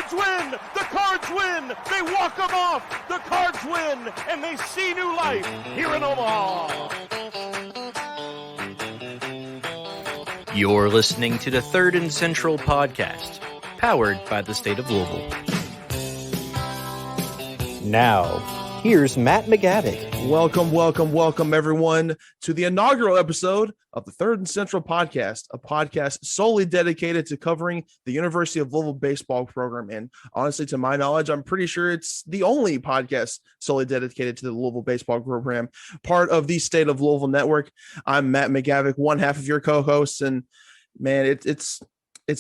Cards win! The Cards win! They walk them off! The Cards win! And they see new life here in Omaha! You're listening to the Third and Central podcast, powered by the state of Louisville. Now, here's Matt McGavick. Welcome, everyone, to the inaugural episode of the Third and Central podcast, a podcast solely dedicated to covering the University of Louisville baseball program. And honestly, to my knowledge, I'm pretty sure it's the only podcast solely dedicated to the Louisville baseball program, part of the State of Louisville Network. I'm Matt McGavick, one half of your co-hosts, and man, it's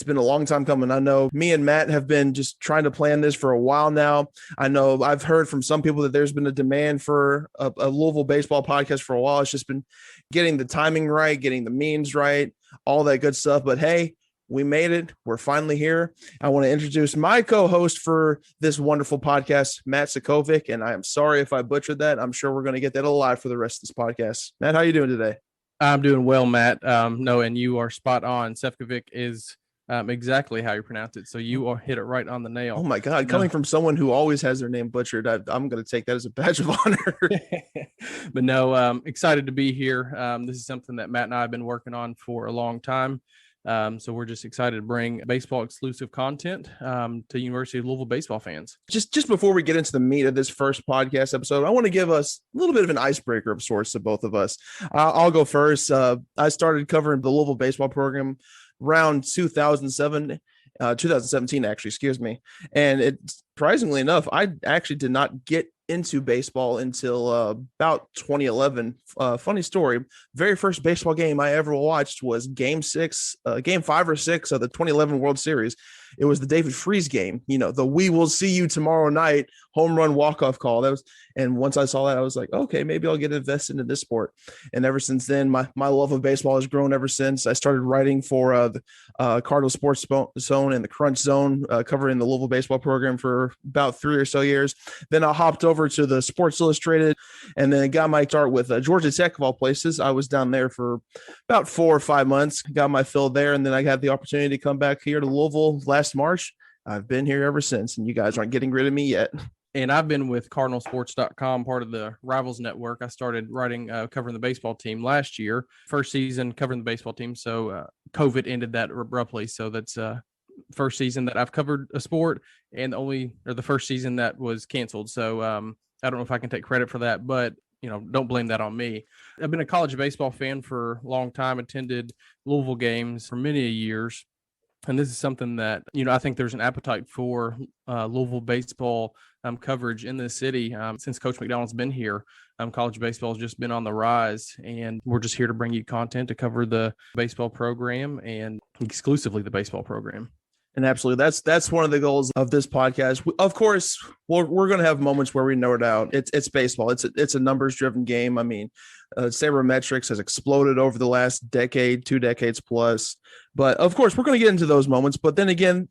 been a long time coming. I know me and Matt have been just trying to plan this for a while now. I know I've heard from some people that there's been a demand for a Louisville baseball podcast for a while. It's just been getting the timing right, getting the means right, all that good stuff. But hey, we made it. We're finally here. I want to introduce my co-host for this wonderful podcast, Matt Sokovic. And I am sorry if I butchered that. I'm sure we're going to get that alive for the rest of this podcast. Matt, how are you doing today? I'm doing well, Matt. No, and you are spot on. Sefcovic is exactly how you pronounce it. So you hit it right on the nail. Oh my God. Coming from someone who always has their name butchered, I'm going to take that as a badge of honor. But no, excited to be here. This is something that Matt and I have been working on for a long time. So we're just excited to bring baseball exclusive content to University of Louisville baseball fans. Just before we get into the meat of this first podcast episode, I want to give us a little bit of an icebreaker of sorts to both of us. I'll go first. I started covering the Louisville baseball program around 2017, actually, excuse me. And it, surprisingly enough, I actually did not get into baseball until about 2011. Funny story. Very first baseball game I ever watched was game 5 or 6 of the 2011 World Series. It was the David Freese game, the "we will see you tomorrow night" home run walk-off call. And once I saw that, I was like, okay, maybe I'll get invested into this sport. And ever since then, my love of baseball has grown ever since. I started writing for the Cardinal Sports Zone and the Crunch Zone, covering the Louisville baseball program for about 3 or so years. Then I hopped over to the Sports Illustrated, and then got my start with Georgia Tech, of all places. I was down there for about 4 or 5 months, got my fill there, and then I had the opportunity to come back here to Louisville last March. I've been here ever since, and you guys aren't getting rid of me yet. And I've been with CardinalSports.com, part of the Rivals Network. I started writing, covering the baseball team last year, first season covering the baseball team. So COVID ended that abruptly. So that's first season that I've covered a sport, and the first season that was canceled. So I don't know if I can take credit for that, but don't blame that on me. I've been a college baseball fan for a long time, attended Louisville games for many years. And this is something that, I think there's an appetite for Louisville baseball coverage in the city. Since Coach McDonald's been here, college baseball has just been on the rise, and we're just here to bring you content to cover the baseball program, and exclusively the baseball program. And absolutely, that's one of the goals of this podcast. Of course, we're going to have moments where we nerd out. It's baseball. It's a numbers-driven game. I mean, sabermetrics has exploded over the last decade, 2 decades plus. But of course, we're going to get into those moments. But then again,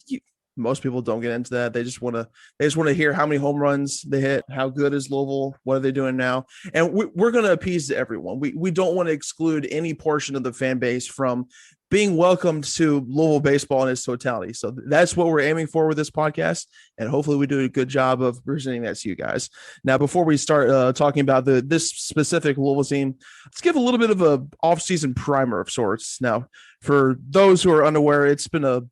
most people don't get into that. They just want to hear how many home runs they hit, how good is Louisville, what are they doing now, and we're going to appease everyone. We don't want to exclude any portion of the fan base from being welcomed to Louisville baseball in its totality. So that's what we're aiming for with this podcast, and hopefully we do a good job of presenting that to you guys. Now, before we start talking about this specific Louisville team, let's give a little bit of a off-season primer of sorts. Now, for those who are unaware, it's been a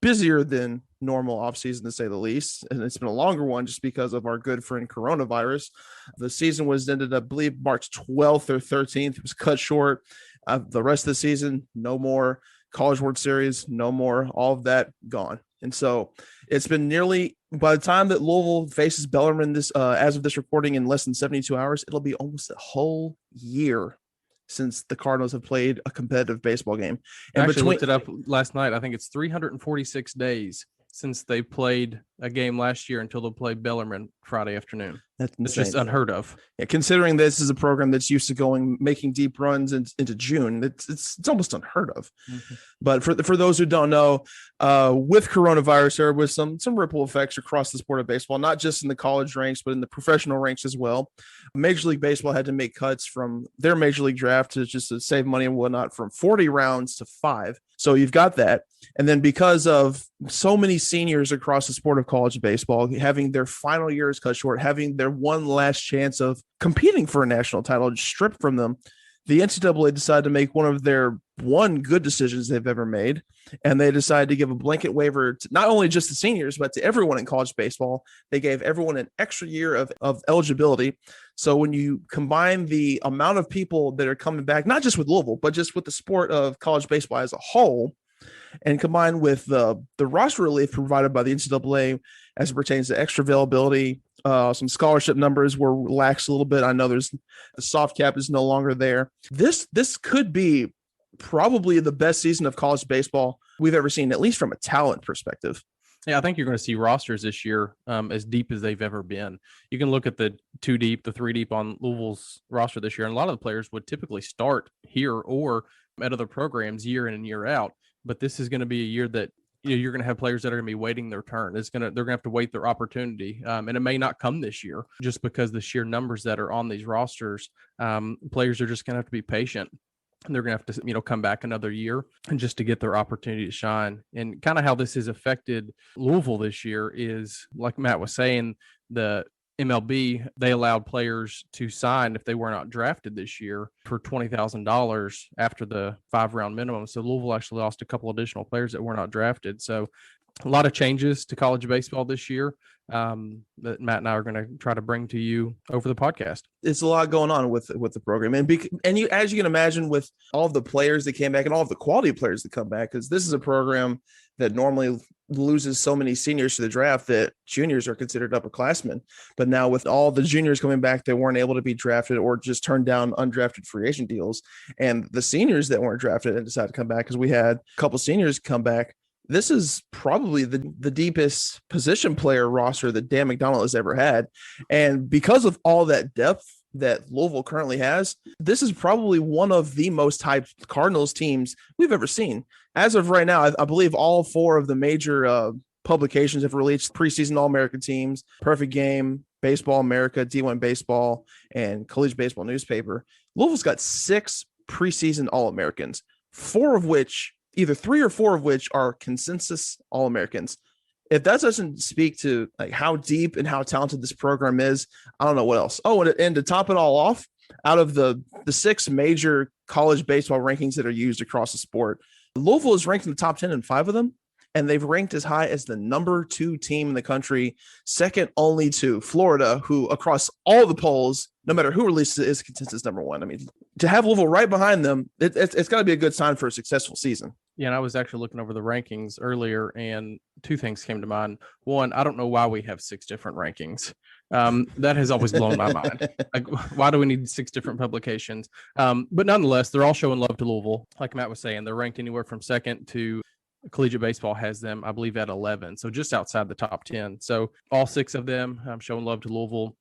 busier than normal offseason, to say the least, and it's been a longer one just because of our good friend coronavirus. The season was ended, I believe, March 12th or 13th. It was cut short. The rest of the season, no more. College World Series, no more. All of that gone. And so it's been nearly, by the time that Louisville faces Bellarmine as of this recording, in less than 72 hours, it'll be almost a whole year since the Cardinals have played a competitive baseball game. And I actually looked it up last night. I think it's 346 days since they played a game last year until they'll play Bellarmine Friday afternoon. It's just unheard of. Yeah, considering this is a program that's used to making deep runs into June, it's almost unheard of. Mm-hmm. But for those who don't know, with coronavirus, there was some ripple effects across the sport of baseball, not just in the college ranks, but in the professional ranks as well. Major League Baseball had to make cuts from their Major League draft to save money and whatnot, from 40 rounds to 5. So you've got that. And then because of so many seniors across the sport of of college baseball, having their final years cut short, having their one last chance of competing for a national title stripped from them, the NCAA decided to make one of their good decisions they've ever made. And they decided to give a blanket waiver to not only just the seniors, but to everyone in college baseball. They gave everyone an extra year of eligibility. So when you combine the amount of people that are coming back, not just with Louisville, but just with the sport of college baseball as a whole, and combined with the roster relief provided by the NCAA as it pertains to extra availability, some scholarship numbers were relaxed a little bit. I know the soft cap is no longer there. This could be probably the best season of college baseball we've ever seen, at least from a talent perspective. Yeah, I think you're going to see rosters this year as deep as they've ever been. You can look at the 2 deep, the 3 deep on Louisville's roster this year, and a lot of the players would typically start here or at other programs year in and year out. But this is going to be a year that you're going to have players that are going to be waiting their turn. They're going to have to wait their opportunity, and it may not come this year just because the sheer numbers that are on these rosters. Players are just going to have to be patient. And they're going to have to, come back another year and just to get their opportunity to shine. And kind of how this has affected Louisville this year is, like Matt was saying, the MLB, they allowed players to sign if they were not drafted this year for $20,000 after the 5-round minimum. So Louisville actually lost a couple additional players that were not drafted. So a lot of changes to college baseball this year that Matt and I are going to try to bring to you over the podcast. It's a lot going on with the program, and you, as you can imagine, with all of the players that came back and all of the quality players that come back, because this is a program that normally loses so many seniors to the draft that juniors are considered upperclassmen. But now with all the juniors coming back, they weren't able to be drafted or just turned down undrafted free agent deals, and the seniors that weren't drafted and decided to come back, because we had a couple seniors come back. This is probably the deepest position player roster that Dan McDonnell has ever had. And because of all that depth that Louisville currently has, this is probably one of the most hyped Cardinals teams we've ever seen. As of right now, I believe all 4 of the major publications have released preseason All-American teams: Perfect Game, Baseball America, D1 Baseball, and Collegiate Baseball Newspaper. Louisville's got 6 preseason All-Americans, 4 of which, either 3 or 4 of which, are consensus All-Americans. If that doesn't speak to like how deep and how talented this program is, I don't know what else. Oh, and to top it all off, out of the 6 major college baseball rankings that are used across the sport, Louisville is ranked in the top 10 in 5 of them, and they've ranked as high as the number 2 team in the country, second only to Florida, who across all the polls, no matter who releases it, is consensus number 1. I mean, to have Louisville right behind them, it's got to be a good sign for a successful season. Yeah, and I was actually looking over the rankings earlier, and 2 things came to mind. One, I don't know why we have 6 different rankings. That has always blown my mind. Like, why do we need 6 different publications? But nonetheless, they're all showing love to Louisville. Like Matt was saying, they're ranked anywhere from second to Collegiate Baseball has them, I believe, at 11. So just outside the top 10. So all 6 of them showing love to Louisville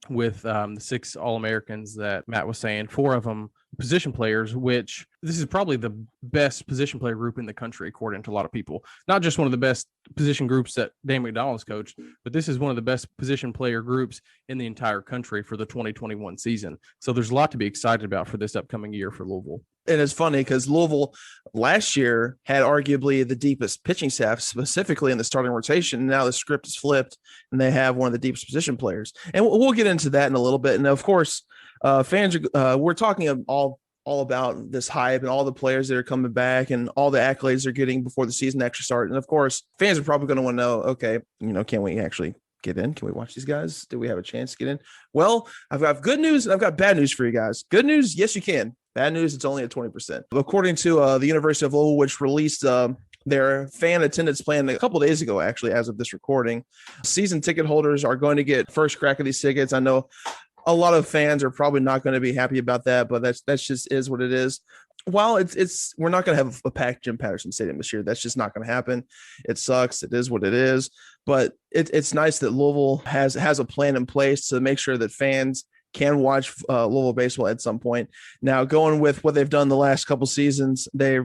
with the 6 All-Americans that Matt was saying, 4 of them position players, which this is probably the best position player group in the country, according to a lot of people. Not just one of the best position groups that Dan McDonnell's coached, but this is one of the best position player groups in the entire country for the 2021 season. So there's a lot to be excited about for this upcoming year for Louisville. And it's funny because Louisville last year had arguably the deepest pitching staff, specifically in the starting rotation. Now the script is flipped and they have one of the deepest position players. And we'll get into that in a little bit. And of course, fans, we're talking all about this hype and all the players that are coming back and all the accolades they're getting before the season actually starts. And of course, fans are probably going to want to know, okay, can we actually get in? Can we watch these guys? Do we have a chance to get in? Well, I've got good news and I've got bad news for you guys. Good news, yes, you can. Bad news, it's only at 20%. According to the University of Louisville, which released their fan attendance plan a couple days ago, actually, as of this recording, season ticket holders are going to get first crack of these tickets. I know a lot of fans are probably not going to be happy about that, but that's just is what it is. While it's we're not going to have a packed Jim Patterson Stadium this year. That's just not going to happen. It sucks. It is what it is. But it's nice that Louisville has a plan in place to make sure that fans can watch Louisville baseball at some point. Now, going with what they've done the last couple seasons, they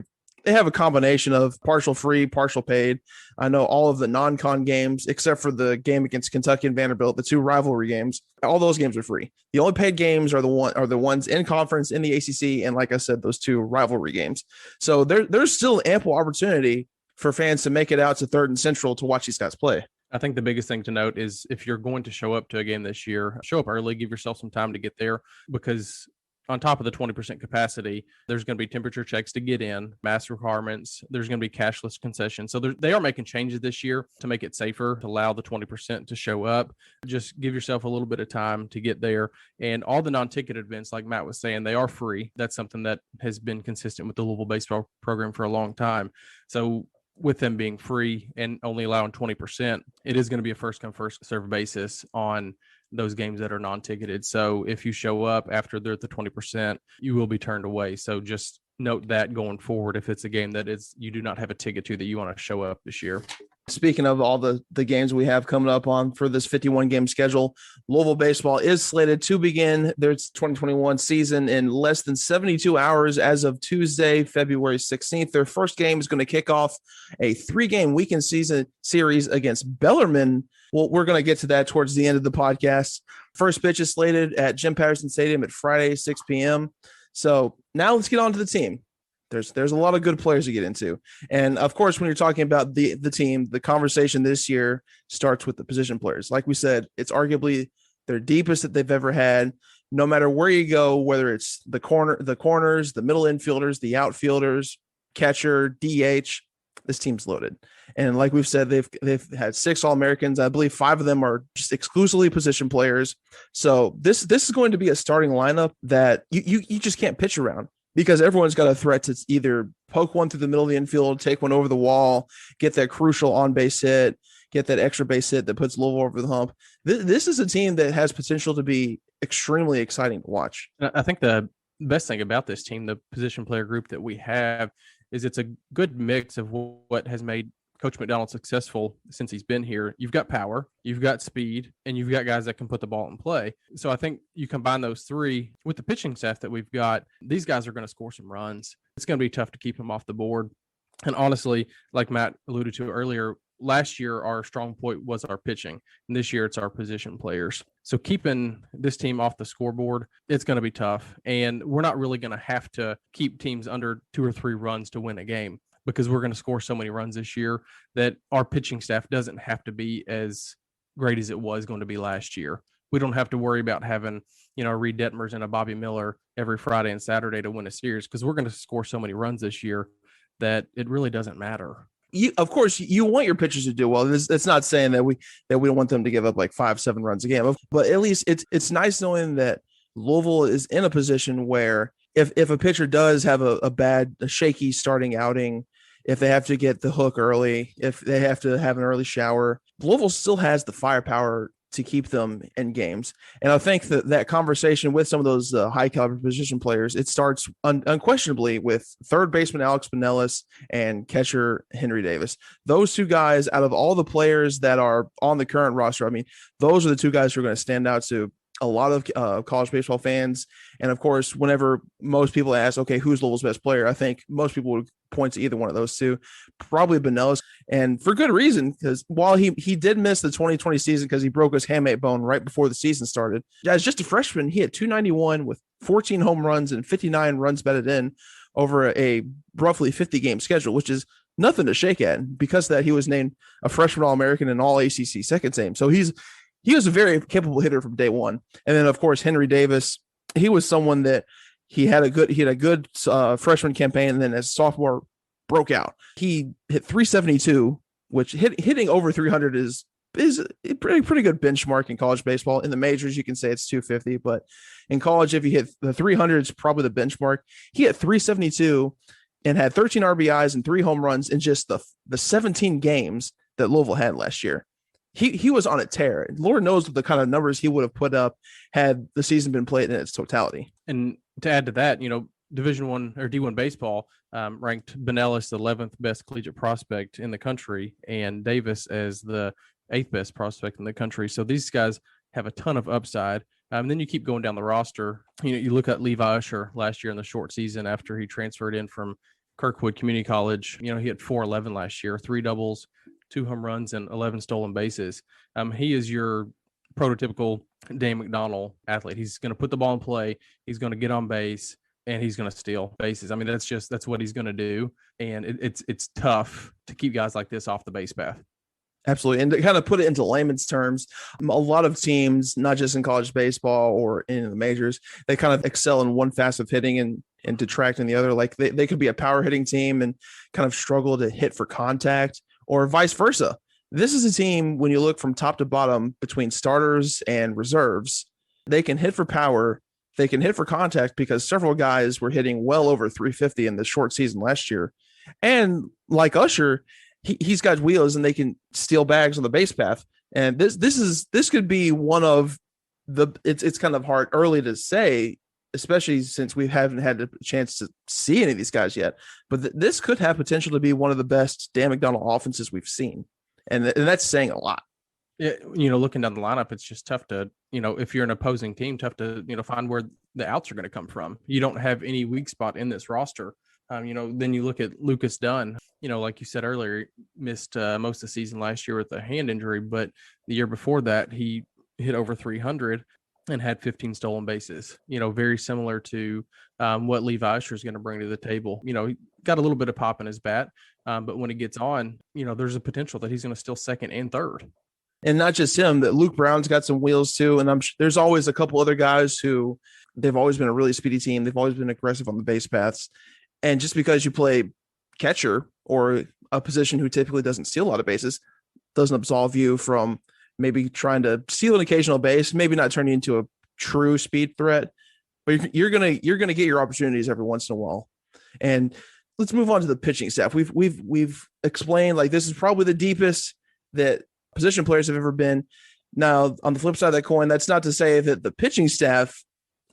have a combination of partial free, partial paid. I know all of the non-con games, except for the game against Kentucky and Vanderbilt, the 2 rivalry games, all those games are free. The only paid games are the ones in conference in the ACC, and like I said, those 2 rivalry games. So there's still ample opportunity for fans to make it out to Third and Central to watch these guys play. I think the biggest thing to note is if you're going to show up to a game this year, show up early, give yourself some time to get there, because on top of the 20% capacity, there's going to be temperature checks to get in, mask requirements. There's going to be cashless concessions. So they are making changes this year to make it safer, to allow the 20% to show up. Just give yourself a little bit of time to get there. And all the non-ticket events, like Matt was saying, they are free. That's something that has been consistent with the Louisville baseball program for a long time. So with them being free and only allowing 20%, it is going to be a first come, first serve basis on those games that are non-ticketed. So if you show up after they're at the 20%, you will be turned away. So just note that going forward, if it's a game that you do not have a ticket to, that you want to show up this year. Speaking of all the games we have coming up on for this 51 game schedule, Louisville baseball is slated to begin their 2021 season in less than 72 hours as of Tuesday, February 16th. Their first game is going to kick off a 3-game weekend season series against Bellarmine. Well, we're going to get to that towards the end of the podcast. First pitch is slated at Jim Patterson Stadium at Friday, 6 p.m. So now let's get on to the team. There's a lot of good players to get into. And of course, when you're talking about the team, the conversation this year starts with the position players. Like we said, it's arguably their deepest that they've ever had. No matter where you go, whether it's the corners, the middle infielders, the outfielders, catcher, DH, this team's loaded. And like we've said, they've had 6 All-Americans. I believe 5 of them are just exclusively position players. So this is going to be a starting lineup that you just can't pitch around, because everyone's got a threat to either poke one through the middle of the infield, take one over the wall, get that crucial on-base hit, get that extra base hit that puts Louisville over the hump. This is a team that has potential to be extremely exciting to watch. I think the best thing about this team, the position player group that we have, is it's a good mix of what has made Coach McDonald successful since he's been here. You've got power, you've got speed, and you've got guys that can put the ball in play. So I think you combine those three with the pitching staff that we've got, these guys are going to score some runs. It's going to be tough to keep them off the board. And honestly, like Matt alluded to earlier, last year our strong point was our pitching, and this year it's our position players. So keeping this team off the scoreboard, it's going to be tough. And we're not really going to have to keep teams under 2 or 3 runs to win a game, because we're going to score so many runs this year that our pitching staff doesn't have to be as great as it was going to be last year. We don't have to worry about having, a Reed Detmers and a Bobby Miller every Friday and Saturday to win a series, because we're going to score so many runs this year that it really doesn't matter. Of course, you want your pitchers to do well. That's not saying that we don't want them to give up like 5-7 runs a game, but at least it's nice knowing that Louisville is in a position where if a pitcher does have a shaky starting outing, if they have to get the hook early, if they have to have an early shower, Louisville still has the firepower to keep them in games. And I think that conversation with some of those high caliber position players, it starts unquestionably with third baseman Alex Pinellas and catcher Henry Davis. Those 2 guys, out of all the players that are on the current roster, I mean, those are the 2 guys who are going to stand out to a lot of college baseball fans. And of course, whenever most people ask, okay, who's Louisville's best player, I think most people would point to either one of those 2, probably Pinellas, and for good reason, because while he did miss the 2020 season because he broke his hamate bone right before the season started, as just a freshman, he had 291 with 14 home runs and 59 runs batted in over a roughly 50 game schedule, which is nothing to shake at. Because of that, he was named a freshman All-American and All ACC second team. So he was a very capable hitter from day one. And then, of course, Henry Davis, he was someone that he had a good freshman campaign, and then as a sophomore broke out. He hit 372, which hitting over 300 is a pretty good benchmark in college baseball. In the majors, you can say it's 250, but in college, if you hit the 300, it's probably the benchmark. He hit 372 and had 13 RBIs and 3 home runs in just the 17 games that Louisville had last year. He was on a tear. Lord knows the kind of numbers he would have put up had the season been played in its totality. And to add to that, Division I or D1 baseball ranked Pinellas the 11th best collegiate prospect in the country, and Davis as the 8th best prospect in the country. So these guys have a ton of upside. And then you keep going down the roster. You look at Levi Usher last year in the short season after he transferred in from Kirkwood Community College. He had 411 last year, 3 doubles, 2 home runs, and 11 stolen bases. He is your prototypical Dane McDonald athlete. He's going to put the ball in play. He's going to get on base, and he's going to steal bases. I mean, that's what he's going to do. And it's tough to keep guys like this off the base path. Absolutely. And to kind of put it into layman's terms, a lot of teams, not just in college baseball or in the majors, they kind of excel in one facet of hitting and detract in the other. Like they could be a power hitting team and kind of struggle to hit for contact, or vice versa. This is a team, when you look from top to bottom between starters and reserves, they can hit for power. They can hit for contact because several guys were hitting well over 350 in the short season last year. And like Usher, he's got wheels and they can steal bags on the base path. And this could be one of the, it's kind of hard early to say, especially since we haven't had a chance to see any of these guys yet, but this could have potential to be one of the best Dan McDonnell offenses we've seen. And that's saying a lot. Yeah, looking down the lineup, it's just tough to, if you're an opposing team, tough to, find where the outs are going to come from. You don't have any weak spot in this roster. Then you look at Lucas Dunn, like you said earlier, missed most of the season last year with a hand injury, but the year before that, he hit over 300 and had 15 stolen bases, very similar to what Levi Usher is going to bring to the table. He got a little bit of pop in his bat, but when he gets on, there's a potential that he's going to steal second and third. And not just him, that Luke Brown's got some wheels too. And there's always a couple other guys who they've always been a really speedy team. They've always been aggressive on the base paths. And just because you play catcher or a position who typically doesn't steal a lot of bases doesn't absolve you from maybe trying to steal an occasional base, maybe not turning into a true speed threat, but you're gonna get your opportunities every once in a while. And let's move on to the pitching staff. We've explained, like, this is probably the deepest that position players have ever been. Now, on the flip side of that coin, that's not to say that the pitching staff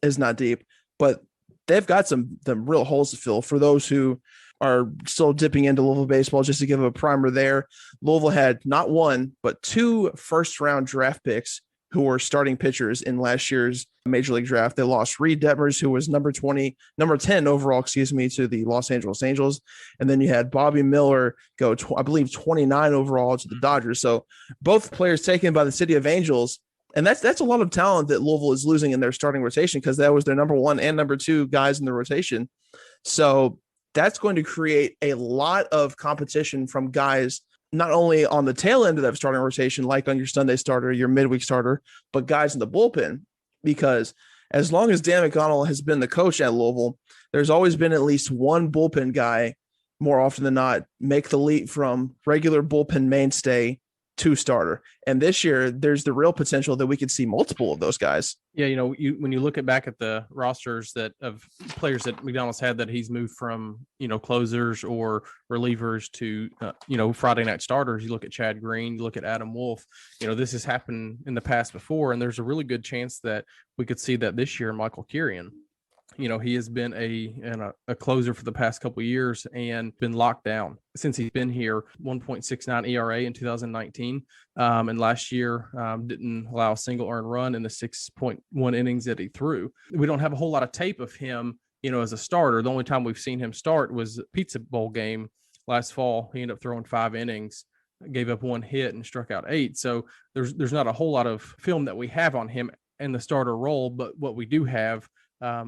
is not deep, but they've got some real holes to fill. For those who are still dipping into Louisville baseball, just to give a primer there, Louisville had not one, but 2 first-round draft picks who were starting pitchers in last year's Major League draft. They lost Reed Detmers, who was number 10 overall, to the Los Angeles Angels. And then you had Bobby Miller go, I believe, 29 overall to the Dodgers. So both players taken by the City of Angels. And that's a lot of talent that Louisville is losing in their starting rotation, because that was their number 1 and number 2 guys in the rotation. So that's going to create a lot of competition from guys not only on the tail end of that starting rotation, like on your Sunday starter, your midweek starter, but guys in the bullpen. Because as long as Dan McDonnell has been the coach at Louisville, there's always been at least one bullpen guy, more often than not, make the leap from regular bullpen mainstay to starter. And this year, there's the real potential that we could see multiple of those guys. Yeah, when you look back at the rosters of players that McDonald's had, that he's moved from, closers or relievers to, Friday night starters. You look at Chad Green, you look at Adam Wolf. This has happened in the past before, and there's a really good chance that we could see that this year. Michael Kirian, he has been a closer for the past couple of years and been locked down since he's been here. 1.69 ERA in 2019, and last year didn't allow a single earned run in the 6.1 innings that he threw. We don't have a whole lot of tape of him, as a starter. The only time we've seen him start was Pizza Bowl game last fall. He ended up throwing 5 innings, gave up 1 hit, and struck out 8. So there's not a whole lot of film that we have on him in the starter role, but what we do have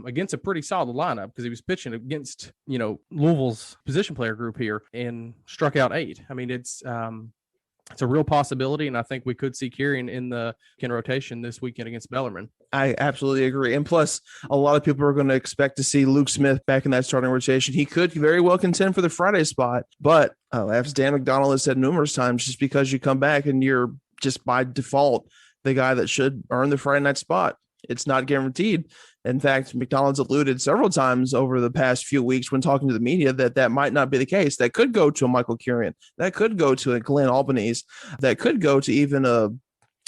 against a pretty solid lineup, because he was pitching against, Louisville's position player group here and struck out 8. I mean, it's a real possibility, and I think we could see Kirian in the rotation this weekend against Bellarmine. I absolutely agree. And plus, a lot of people are going to expect to see Luke Smith back in that starting rotation. He could very well contend for the Friday spot, but as Dan McDonnell has said numerous times, just because you come back and you're just by default the guy that should earn the Friday night spot, it's not guaranteed. In fact, McDonald's alluded several times over the past few weeks when talking to the media that might not be the case. That could go to a Michael Kirian. That could go to a Glenn Albanese. That could go to even a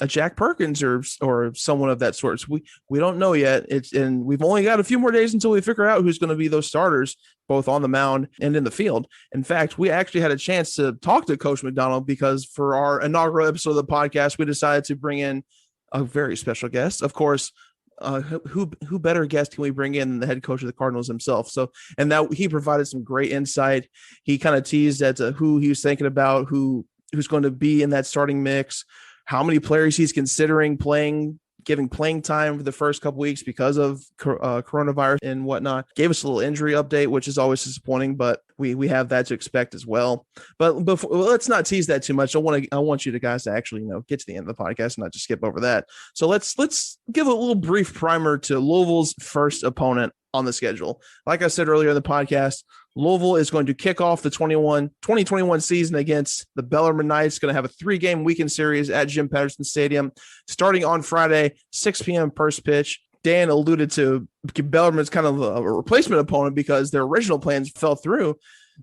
Jack Perkins or someone of that sort. So we don't know yet. And we've only got a few more days until we figure out who's going to be those starters, both on the mound and in the field. In fact, we actually had a chance to talk to Coach McDonnell, because for our inaugural episode of the podcast, we decided to bring in a very special guest. Of course, who better guest can we bring in than the head coach of the Cardinals himself? So, and that he provided some great insight. He kind of teased as to who he was thinking about, who's going to be in that starting mix, how many players he's considering playing giving playing time for the first couple weeks because of coronavirus and whatnot. Gave us a little injury update, which is always disappointing, but we have that to expect as well. But before, let's not tease that too much. I want you guys to actually get to the end of the podcast and not just skip over that. So let's give a little brief primer to Louisville's first opponent on the schedule. Like I said earlier in the podcast, Louisville is going to kick off the 2021 season against the Bellarmine Knights. Going to have a 3-game weekend series at Jim Patterson Stadium starting on Friday, 6 p.m. first pitch. Dan alluded to Bellarmine's kind of a replacement opponent because their original plans fell through.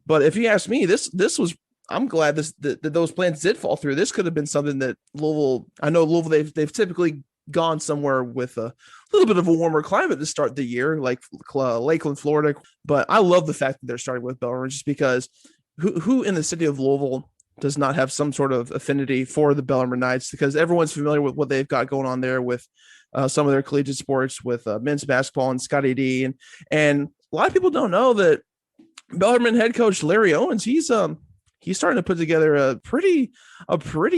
But if you ask me, this was, I'm glad that those plans did fall through. This could have been something that Louisville, I know Louisville, they've typically gone somewhere with a little bit of a warmer climate to start the year, like Lakeland, Florida. But I love the fact that they're starting with Bellarmine just because who in the city of Louisville does not have some sort of affinity for the Bellarmine Knights, because everyone's familiar with what they've got going on there with some of their collegiate sports with men's basketball and Scotty D. And a lot of people don't know that Bellarmine head coach Larry Owens, he's starting to put together a pretty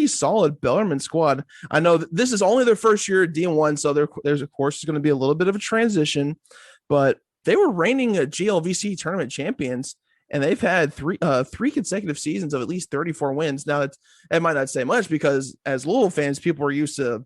solid Bellarmine squad. I know this is only their first year at D1, so there's of course going to be a little bit of a transition, but they were reigning GLVC tournament champions, and they've had three consecutive seasons of at least 34 wins. Now that might not say much because as Louisville fans, people are used to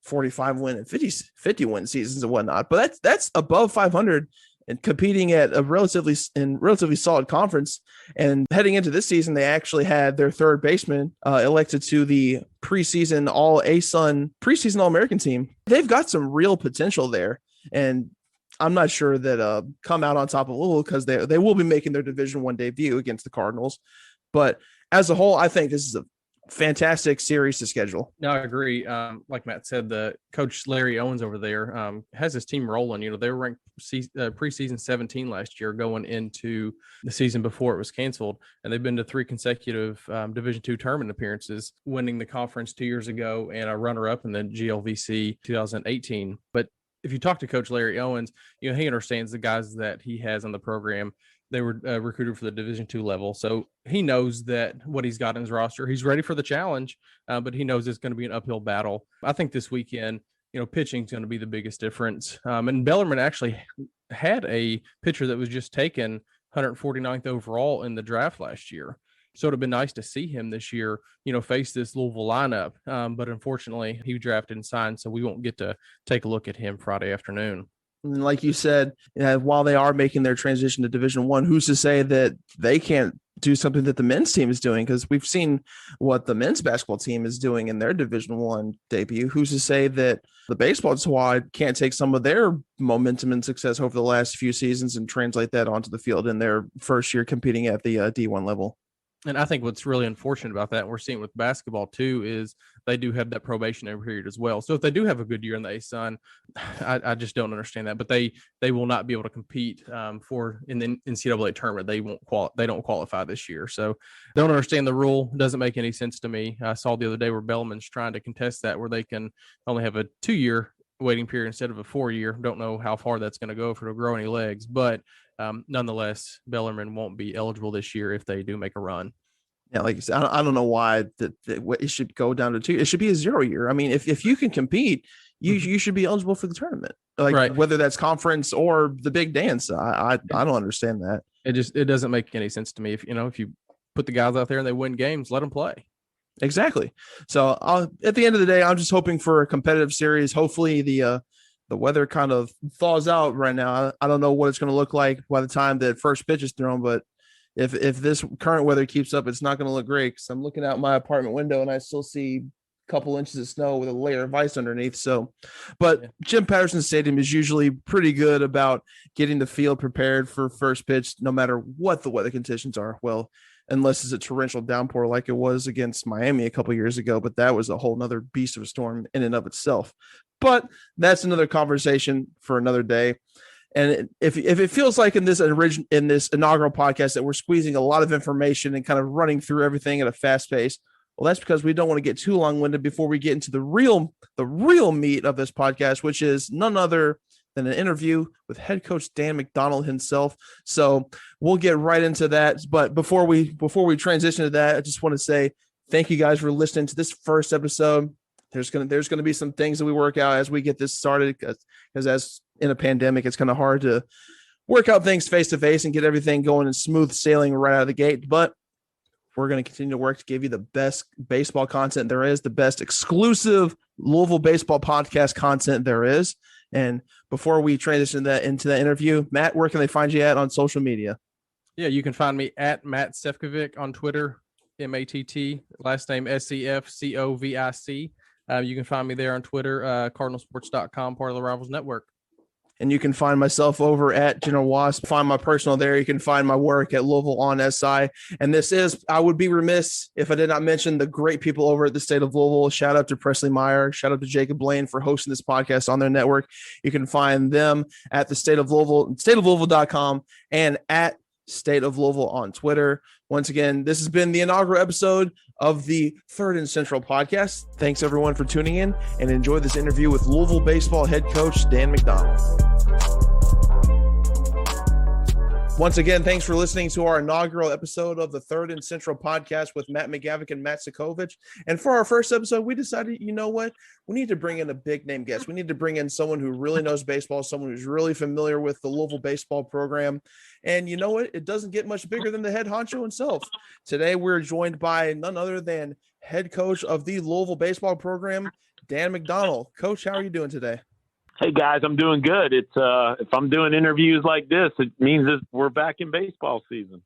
45 win and 50 win seasons and whatnot, but that's above 500. And competing at a relatively solid conference. And heading into this season, they actually had their third baseman elected to the preseason All-American team. They've got some real potential there. And I'm not sure that come out on top of Louisville because they will be making their Division I debut against the Cardinals. But as a whole, I think this is a fantastic series to schedule. No, I agree. Like Matt said, the coach Larry Owens over there has his team rolling. They were ranked preseason 17 last year going into the season before it was canceled, and they've been to 3 consecutive Division II tournament appearances, winning the conference 2 years ago and a runner-up in the GLVC 2018. But if you talk to Coach Larry Owens, he understands the guys that he has on the program. They were recruited for the Division II level. So he knows that what he's got in his roster, he's ready for the challenge, but he knows it's going to be an uphill battle. I think this weekend, pitching is going to be the biggest difference. And Bellarmine actually had a pitcher that was just taken 149th overall in the draft last year. So it'd have been nice to see him this year, face this Louisville lineup. But unfortunately, he drafted and signed, so we won't get to take a look at him Friday afternoon. And like you said, while they are making their transition to Division I, who's to say that they can't do something that the men's team is doing? Because we've seen what the men's basketball team is doing in their Division I debut. Who's to say that the baseball squad can't take some of their momentum and success over the last few seasons and translate that onto the field in their first year competing at the D1 level? And I think what's really unfortunate about that, and we're seeing with basketball too, is they do have that probationary period as well. So if they do have a good year in the ASUN, I just don't understand that. But they will not be able to compete in the NCAA tournament. They don't qualify this year. So don't understand the rule. Doesn't make any sense to me. I saw the other day where Bellarmine's trying to contest that, where they can only have a 2-year waiting period instead of a 4-year. Don't know how far that's going to go if it'll grow any legs, but nonetheless, Bellarmine won't be eligible this year if they do make a run. Yeah, like you said, I don't know why that it should go down to 2. It should be a 0 year. I mean, if you can compete, you should be eligible for the tournament, right. Whether that's conference or the big dance. I don't understand that. It doesn't make any sense to me. If you put the guys out there and they win games, let them play. Exactly. So at the end of the day, I'm just hoping for a competitive series. Hopefully the weather kind of thaws out right now. I don't know what it's going to look like by the time that first pitch is thrown, but if this current weather keeps up, it's not going to look great. Because I'm looking out my apartment window and I still see a couple inches of snow with a layer of ice underneath. So, but Jim Patterson Stadium is usually pretty good about getting the field prepared for first pitch, no matter what the weather conditions are. Well, unless it's a torrential downpour like it was against Miami a couple years ago, but that was a whole nother beast of a storm in and of itself. But that's another conversation for another day. And if it feels like in this inaugural podcast that we're squeezing a lot of information and kind of running through everything at a fast pace, well, that's because we don't want to get too long-winded before we get into the real meat of this podcast, which is none other than an interview with head coach Dan McDonnell himself. So we'll get right into that. But before we transition to that, I just want to say thank you guys for listening to this first episode there's gonna be some things that we work out as we get this started, because as in a pandemic, it's kind of hard to work out things face to face and get everything going in smooth sailing right out of the gate. But we're going to continue to work to give you the best baseball content there is, the best exclusive Louisville baseball podcast content there is. And before we transition into that interview, Matt, where can they find you at on social media? Yeah, you can find me at Matt Sefcovic on Twitter, MATT, last name SEFCOVIC. You can find me there on Twitter, cardinalsports.com, part of the Rivals Network. And you can find myself over at General Wasp. Find my personal there. You can find my work at Louisville on SI. And I would be remiss if I did not mention the great people over at the State of Louisville. Shout out to Presley Meyer. Shout out to Jacob Blaine for hosting this podcast on their network. You can find them at the State of Louisville, stateoflouisville.com, and at State of Louisville on Twitter. Once again, this has been the inaugural episode of the Third and Central podcast. Thanks everyone for tuning in, and enjoy this interview with Louisville baseball head coach Dan McDonnell. Once again, thanks for listening to our inaugural episode of the Third and Central podcast with Matt McGavick and Matt Sokovich. And for our first episode, we decided, you know what? We need to bring in a big name guest. We need to bring in someone who really knows baseball, someone who's really familiar with the Louisville baseball program. And you know what? It doesn't get much bigger than the head honcho himself. Today, we're joined by none other than head coach of the Louisville baseball program, Dan McDonnell. Coach, how are you doing today? Hey guys, I'm doing good. It's if I'm doing interviews like this, it means that we're back in baseball season.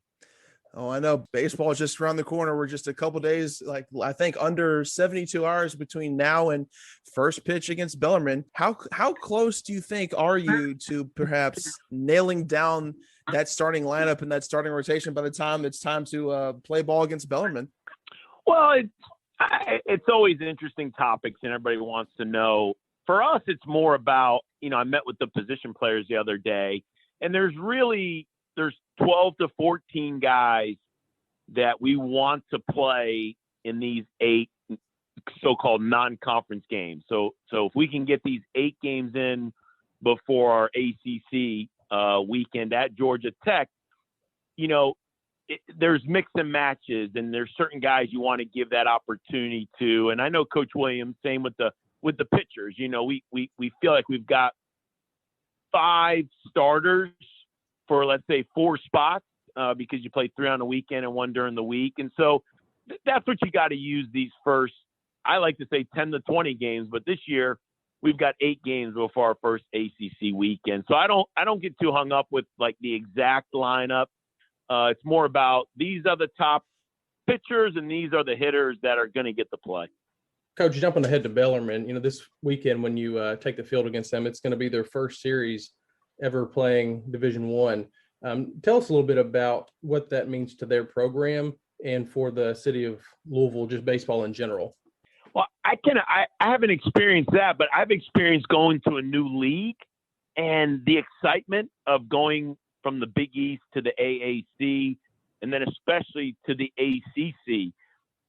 Oh, I know. Baseball is just around the corner. We're just a couple days, like I think under 72 hours between now and first pitch against Bellarmine. How close do you think are you to perhaps nailing down that starting lineup and that starting rotation by the time it's time to play ball against Bellarmine? Well, it's always interesting topics, and everybody wants to know. For us, it's more about, I met with the position players the other day, and there's 12 to 14 guys that we want to play in these 8 so-called non-conference games. So if we can get these 8 games in before our ACC weekend at Georgia Tech, there's mix and matches, and there's certain guys you want to give that opportunity to. And I know Coach Williams, same with the pitchers, we feel like we've got 5 starters for, let's say, 4 spots because you play 3 on the weekend and 1 during the week. And so that's what you got to use these first, I like to say 10 to 20 games, but this year we've got 8 games before our first ACC weekend. So I don't get too hung up with like the exact lineup. It's more about these are the top pitchers and these are the hitters that are going to get the play. Coach, jumping ahead to Bellarmine, this weekend when you take the field against them, it's going to be their first series ever playing Division I. Tell us a little bit about what that means to their program and for the city of Louisville, just baseball in general. Well, I haven't experienced that, but I've experienced going to a new league and the excitement of going from the Big East to the AAC and then especially to the ACC.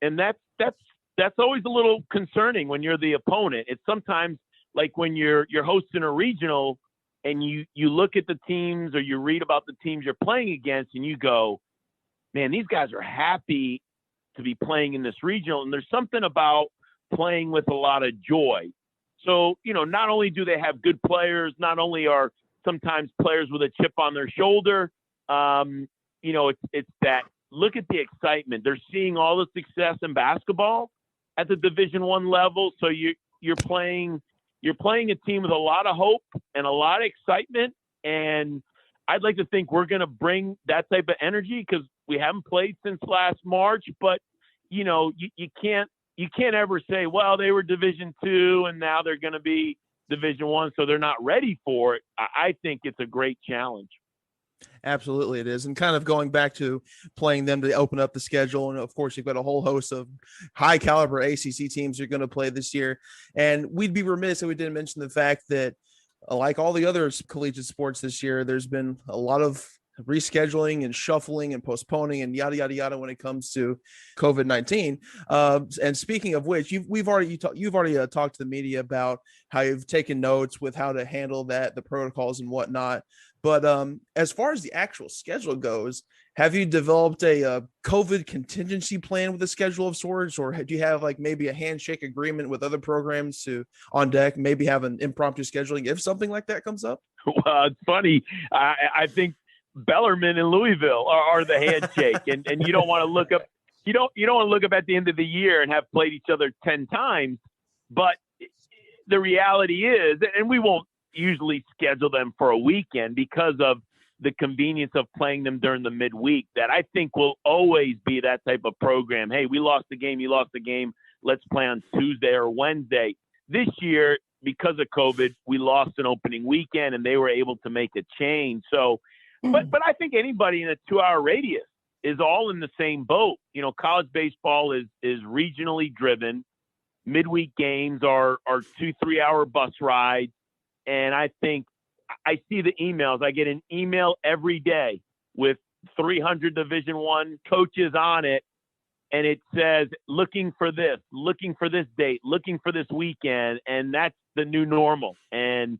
And that's always a little concerning when you're the opponent. It's sometimes like when you're hosting a regional and you look at the teams or you read about the teams you're playing against and you go, man, these guys are happy to be playing in this regional. And there's something about playing with a lot of joy. So, not only do they have good players, not only are sometimes players with a chip on their shoulder, it's that look at the excitement. They're seeing all the success in basketball at the Division I level. So you're playing a team with a lot of hope and a lot of excitement. And I'd like to think we're going to bring that type of energy because we haven't played since last March, but you can't ever say, well, they were Division II and now they're going to be Division I, so they're not ready for it. I think it's a great challenge. Absolutely it is. And kind of going back to playing them to open up the schedule. And of course, you've got a whole host of high caliber ACC teams you're going to play this year. And we'd be remiss if we didn't mention the fact that like all the other collegiate sports this year, there's been a lot of rescheduling and shuffling and postponing and yada yada yada when it comes to COVID-19. And speaking of which, you've already talked to the media about how you've taken notes with how to handle that, the protocols and whatnot. But as far as the actual schedule goes, have you developed a COVID contingency plan with a schedule of sorts, or do you have like maybe a handshake agreement with other programs to on deck, maybe have an impromptu scheduling if something like that comes up? Well, it's funny. I think Bellarmine and Louisville are the handshake, and you don't want to look up. You don't want to look up at the end of the year and have played each other 10 times. But the reality is, and we won't usually schedule them for a weekend because of the convenience of playing them during the midweek, that I think will always be that type of program. Hey, we lost the game. You lost the game. Let's play on Tuesday or Wednesday. This year, because of COVID, we lost an opening weekend and they were able to make a change. So, but I think anybody in a 2-hour radius is all in the same boat. You know, college baseball is regionally driven. Midweek games are 2-3 hour bus rides. And I think I see the emails. I get an email every day with 300 Division I coaches on it. And it says, looking for this date, looking for this weekend. And that's the new normal. And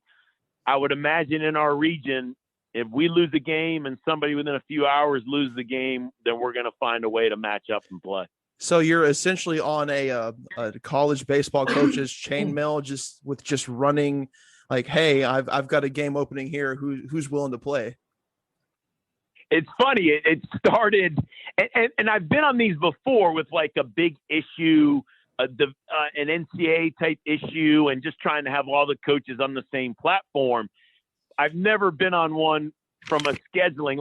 I would imagine in our region, if we lose a game and somebody within a few hours loses the game, then we're going to find a way to match up and play. So you're essentially on a college baseball coach's chainmail, just running like, hey, I've got a game opening here. Who's willing to play? It's funny. It started, and I've been on these before with like a big issue, an NCAA type issue, and just trying to have all the coaches on the same platform. I've never been on one from a scheduling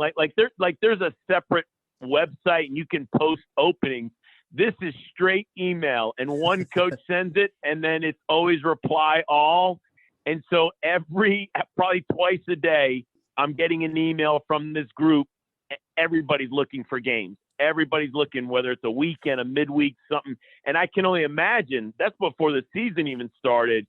there's a separate website and you can post openings. This is straight email, and one coach sends it, and then it's always reply all. And so probably twice a day, I'm getting an email from this group. Everybody's looking for games. Everybody's looking, whether it's a weekend, a midweek, something. And I can only imagine that's before the season even started.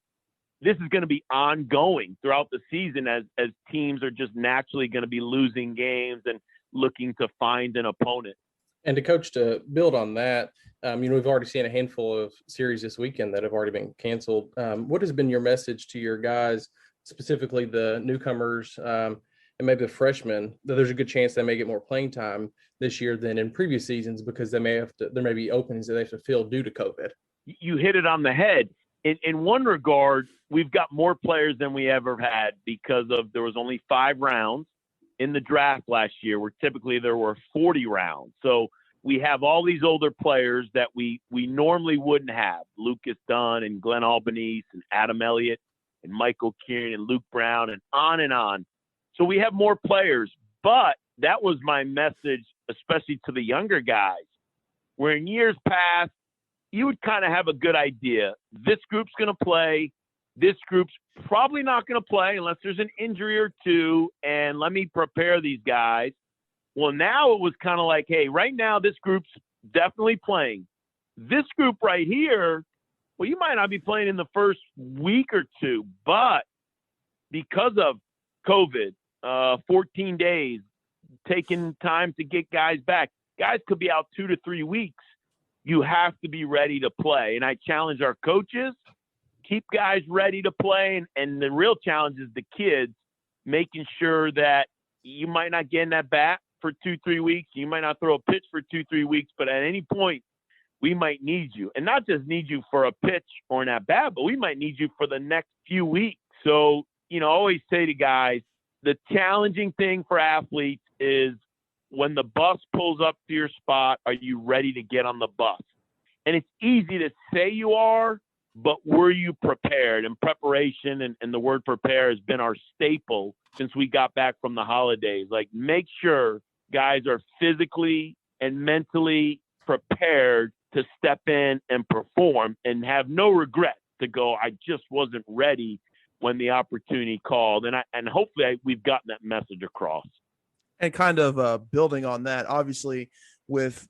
This is going to be ongoing throughout the season as teams are just naturally going to be losing games and looking to find an opponent. And to build on that, we've already seen a handful of series this weekend that have already been canceled. What has been your message to your guys, specifically the newcomers and maybe the freshmen, that there's a good chance they may get more playing time this year than in previous seasons because there may be openings that they have to fill due to COVID? You hit it on the head. In one regard, we've got more players than we ever had because there was only 5 rounds in the draft last year, where typically there were 40 rounds. So we have all these older players that we normally wouldn't have. Lucas Dunn and Glenn Albanese and Adam Elliott and Michael Kieran and Luke Brown and on and on. So we have more players, but that was my message, especially to the younger guys, where in years past, you would kind of have a good idea. This group's going to play. This group's probably not going to play unless there's an injury or two, and let me prepare these guys. Well, now it was kind of like, hey, right now this group's definitely playing. This group right here, well, you might not be playing in the first week or two, but because of COVID, 14 days, taking time to get guys back, guys could be out 2 to 3 weeks. You have to be ready to play. And I challenge our coaches, keep guys ready to play. And the real challenge is the kids, making sure that you might not get in that bat for 2-3 weeks. You might not throw a pitch for 2-3 weeks, but at any point, we might need you. And not just need you for a pitch or an at bat, but we might need you for the next few weeks. So, I always say to guys, the challenging thing for athletes is when the bus pulls up to your spot, are you ready to get on the bus? And it's easy to say you are, but were you prepared? And preparation and the word prepare has been our staple since we got back from the holidays. Like, make sure guys are physically and mentally prepared to step in and perform and have no regret to go, I just wasn't ready when the opportunity called. And hopefully we've gotten that message across. And kind of building on that, obviously, with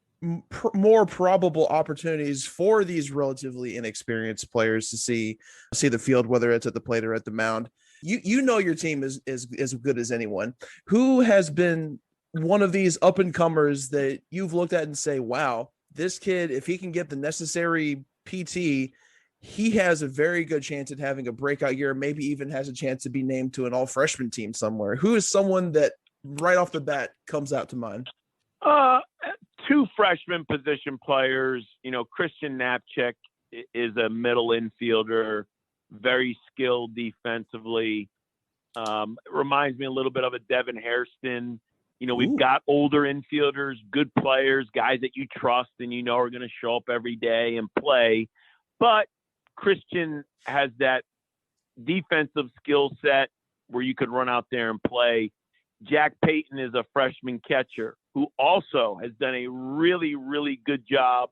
more probable opportunities for these relatively inexperienced players to see the field, whether it's at the plate or at the mound. Your team is as good as anyone. Who has been one of these up and comers that you've looked at and say, wow, this kid, if he can get the necessary PT, he has a very good chance at having a breakout year, maybe even has a chance to be named to an all freshman team somewhere? Who is someone that right off the bat comes out to mind? Two freshman position players. Christian Knapczyk is a middle infielder, very skilled defensively. It reminds me a little bit of a Devin Hairston. We've got older infielders, good players, guys that you trust and are going to show up every day and play. But Christian has that defensive skill set where you could run out there and play. Jack Payton is a freshman catcher who also has done a really, really good job,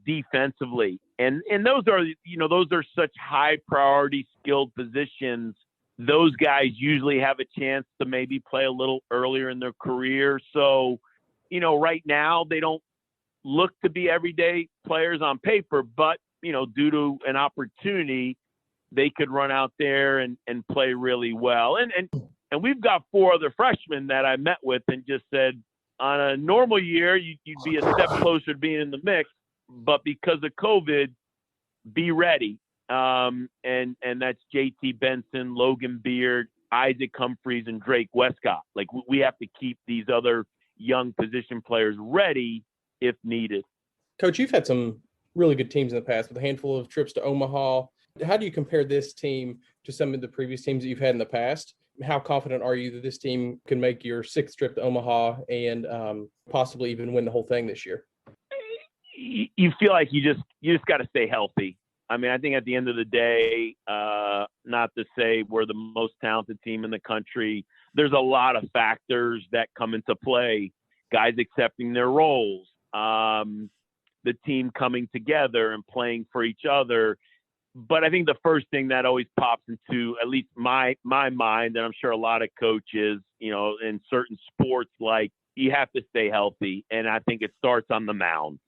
defensively. And those are such high priority skilled positions. Those guys usually have a chance to maybe play a little earlier in their career. So, right now they don't look to be everyday players on paper, but, due to an opportunity, they could run out there and play really well. And we've got 4 other freshmen that I met with and just said, on a normal year, you'd be a step closer to being in the mix, but because of COVID, be ready. And that's JT Benson, Logan Beard, Isaac Humphries, and Drake Westcott. Like, we have to keep these other young position players ready if needed. Coach, you've had some really good teams in the past with a handful of trips to Omaha. How do you compare this team to some of the previous teams that you've had in the past? How confident are you that this team can make your 6th trip to Omaha and possibly even win the whole thing this year? You feel like you just got to stay healthy. I mean, I think at the end of the day, not to say we're the most talented team in the country, there's a lot of factors that come into play. Guys accepting their roles, the team coming together and playing for each other. But I think the first thing that always pops into at least my mind, and I'm sure a lot of coaches, in certain sports, like, you have to stay healthy. And I think it starts on the mound.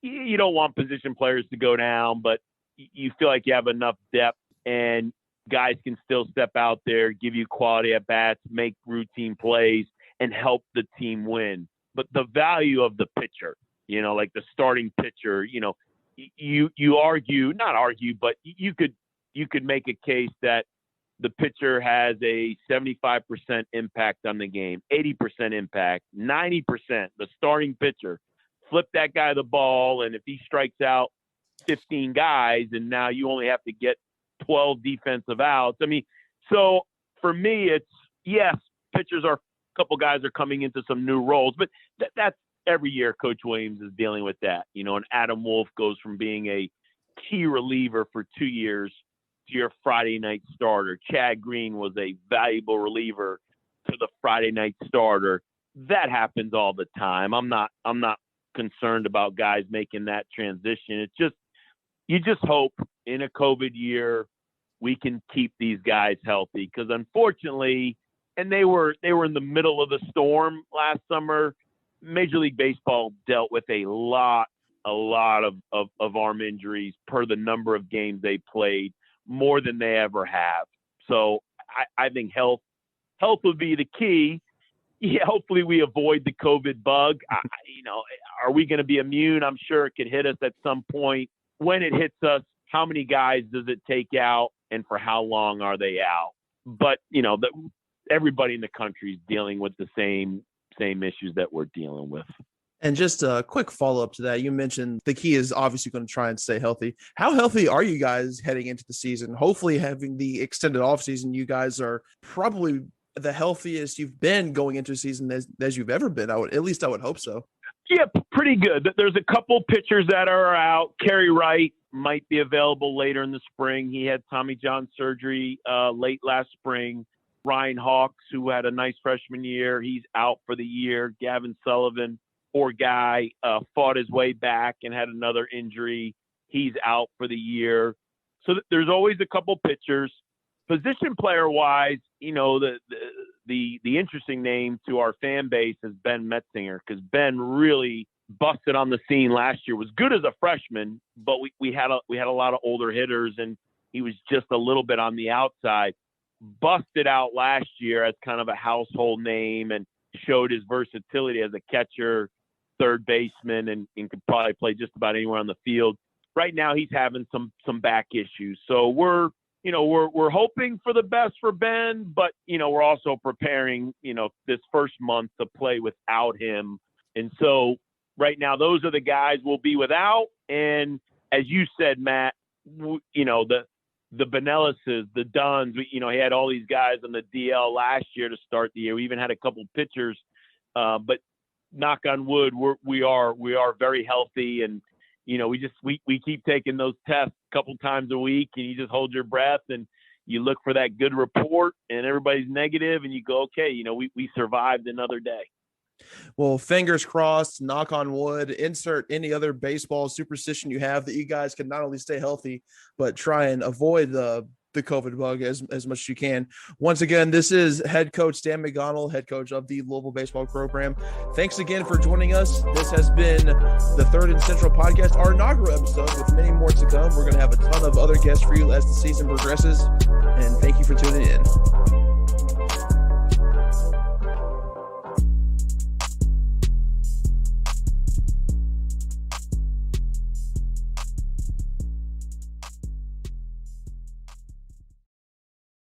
You don't want position players to go down, but you feel like you have enough depth and guys can still step out there, give you quality at bats, make routine plays, and help the team win. But the value of the pitcher, like the starting pitcher, you argue, not argue, but you could make a case that the pitcher has a 75% impact on the game, 80% impact, 90%, the starting pitcher. Flip that guy the ball, and if he strikes out 15 guys and now you only have to get 12 defensive outs. I mean, so for me, it's, yes, pitchers are, a couple guys are coming into some new roles, but that's every year Coach Williams is dealing with that, and Adam Wolf goes from being a key reliever for 2 years to your Friday night starter. Chad Green was a valuable reliever to the Friday night starter. That happens all the time. I'm not concerned about guys making that transition. It's just, you just hope in a COVID year we can keep these guys healthy, because unfortunately, and they were in the middle of the storm last summer. Major League Baseball dealt with a lot of arm injuries per the number of games they played, more than they ever have. So I think health would be the key. Yeah, hopefully we avoid the COVID bug. Are we going to be immune? I'm sure it could hit us at some point. When it hits us, how many guys does it take out, and for how long are they out? But everybody in the country is dealing with the same issues that we're dealing with. And just a quick follow-up to that, you mentioned the key is obviously going to try and stay healthy. How healthy are you guys heading into the season? Hopefully, having the extended offseason, you guys are probably the healthiest you've been going into a season as you've ever been. I would hope so. Yeah, pretty good. There's a couple pitchers that are out. Kerry Wright might be available later in the spring. He had Tommy John surgery late last spring. Ryan Hawks, who had a nice freshman year, he's out for the year. Gavin Sullivan, poor guy, fought his way back and had another injury. He's out for the year. So there's always a couple pitchers. Position player wise, the interesting name to our fan base is Ben Metzinger, because Ben really busted on the scene last year. Was good as a freshman, but we had a lot of older hitters, and he was just a little bit on the outside. Busted out last year as kind of a household name, and showed his versatility as a catcher, third baseman, and could probably play just about anywhere on the field. Right now, he's having some back issues. So we're hoping for the best for Ben, but, we're also preparing, this first month to play without him. And so right now, those are the guys we'll be without. And as you said, Matt, the Benellises, the Dunns, he had all these guys on the DL last year to start the year. We even had a couple pitchers, but knock on wood, we are very healthy. And, we keep taking those tests a couple times a week, and you just hold your breath and you look for that good report, and everybody's negative, and you go, okay, we survived another day. Well, fingers crossed, knock on wood, insert any other baseball superstition you have that you guys can not only stay healthy, but try and avoid the COVID bug as much as you can. Once again, this is head coach Dan McGonigal, head coach of the Louisville baseball program. Thanks again for joining us. This has been the Third and Central podcast, our inaugural episode, with many more to come. We're going to have a ton of other guests for you as the season progresses, and thank you for tuning in.